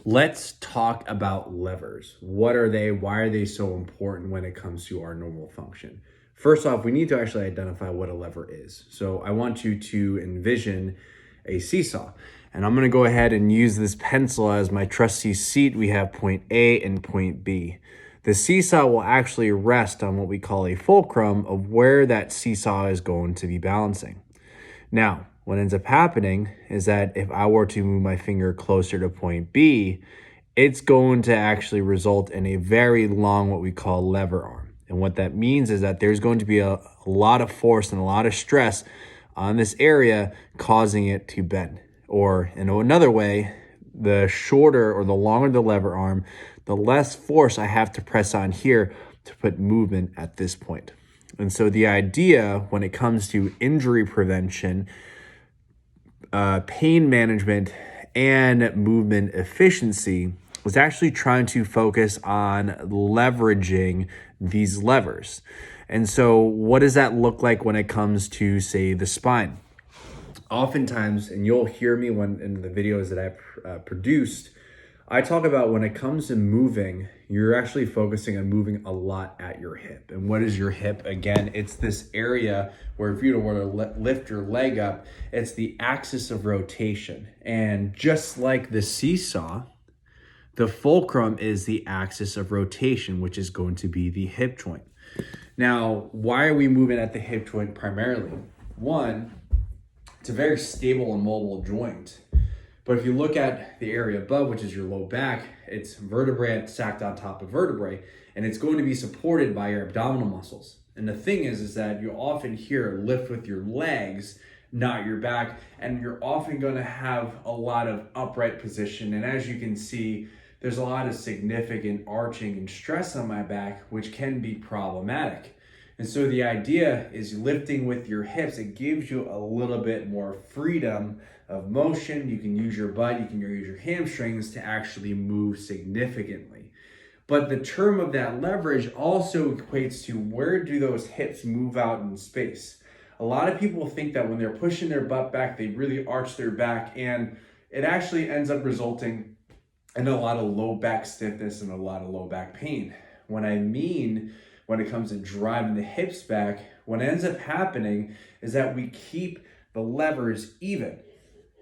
Let's talk about levers. What are they? Why are they so important when it comes to our normal function? First off, we need to actually identify what a lever is. So I want you to envision a seesaw. And I'm going to go ahead and use this pencil as my trusty seat. We have point A and point B. The seesaw will actually rest on what we call a fulcrum of where that seesaw is going to be balancing. Now, what ends up happening is that if I were to move my finger closer to point B, it's going to actually result in a very long, what we call lever arm. And what that means is that there's going to be a lot of force and a lot of stress on this area, causing it to bend. Or in another way, the shorter or the longer the lever arm, the less force I have to press on here to put movement at this point. And so the idea when it comes to injury prevention, pain management, and movement efficiency was actually trying to focus on leveraging these levers. And so what does that look like when it comes to, say, the spine? Oftentimes, and you'll hear me when in the videos that I've produced, I talk about when it comes to moving, you're actually focusing on moving a lot at your hip. And what is your hip? Again, it's this area where if you were to lift your leg up, it's the axis of rotation. And just like the seesaw, the fulcrum is the axis of rotation, which is going to be the hip joint. Now, why are we moving at the hip joint primarily? One, it's a very stable and mobile joint. But if you look at the area above, which is your low back, it's vertebrae stacked on top of vertebrae, and it's going to be supported by your abdominal muscles. And the thing is that you often hear lift with your legs, not your back, and you're often going to have a lot of upright position. And as you can see, there's a lot of significant arching and stress on my back, which can be problematic. And so the idea is lifting with your hips. It gives you a little bit more freedom of motion. You can use your butt, you can use your hamstrings to actually move significantly. But the term of that leverage also equates to where do those hips move out in space. A lot of people think that when they're pushing their butt back, they really arch their back, and it actually ends up resulting in a lot of low back stiffness and a lot of low back pain. When it comes to driving the hips back, what ends up happening is that we keep the levers even,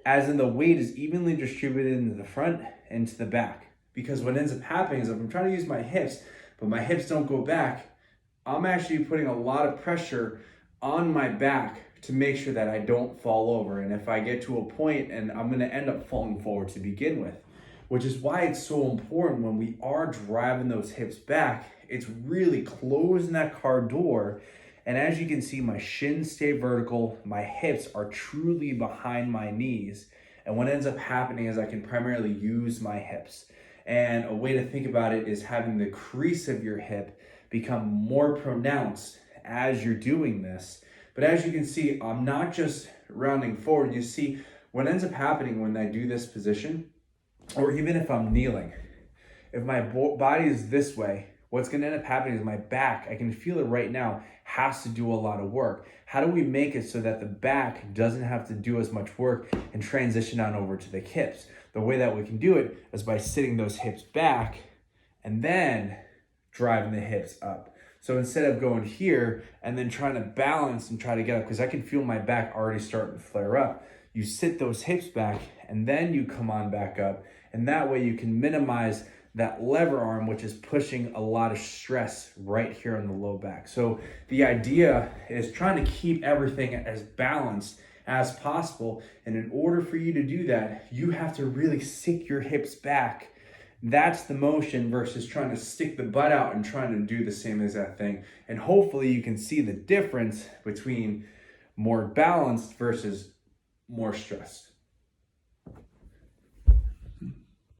as in the weight is evenly distributed into the front and to the back. Because what ends up happening is if I'm trying to use my hips, but my hips don't go back, I'm actually putting a lot of pressure on my back to make sure that I don't fall over. And if I get to a point, and I'm gonna end up falling forward to begin with, which is why it's so important when we are driving those hips back, it's really closing that car door. And as you can see, my shins stay vertical, my hips are truly behind my knees. And what ends up happening is I can primarily use my hips. And a way to think about it is having the crease of your hip become more pronounced as you're doing this. But as you can see, I'm not just rounding forward. You see, what ends up happening when I do this position, or even if I'm kneeling, if my body is this way, what's going to end up happening is my back, I can feel it right now, has to do a lot of work. How do we make it so that the back doesn't have to do as much work and transition on over to the hips? The way that we can do it is by sitting those hips back and then driving the hips up. So instead of going here and then trying to balance and try to get up, because I can feel my back already starting to flare up, you sit those hips back and then you come on back up. And that way you can minimize that lever arm, which is pushing a lot of stress right here on the low back. So the idea is trying to keep everything as balanced as possible. And in order for you to do that, you have to really stick your hips back. That's the motion versus trying to stick the butt out and trying to do the same exact thing. And hopefully you can see the difference between more balanced versus more stressed.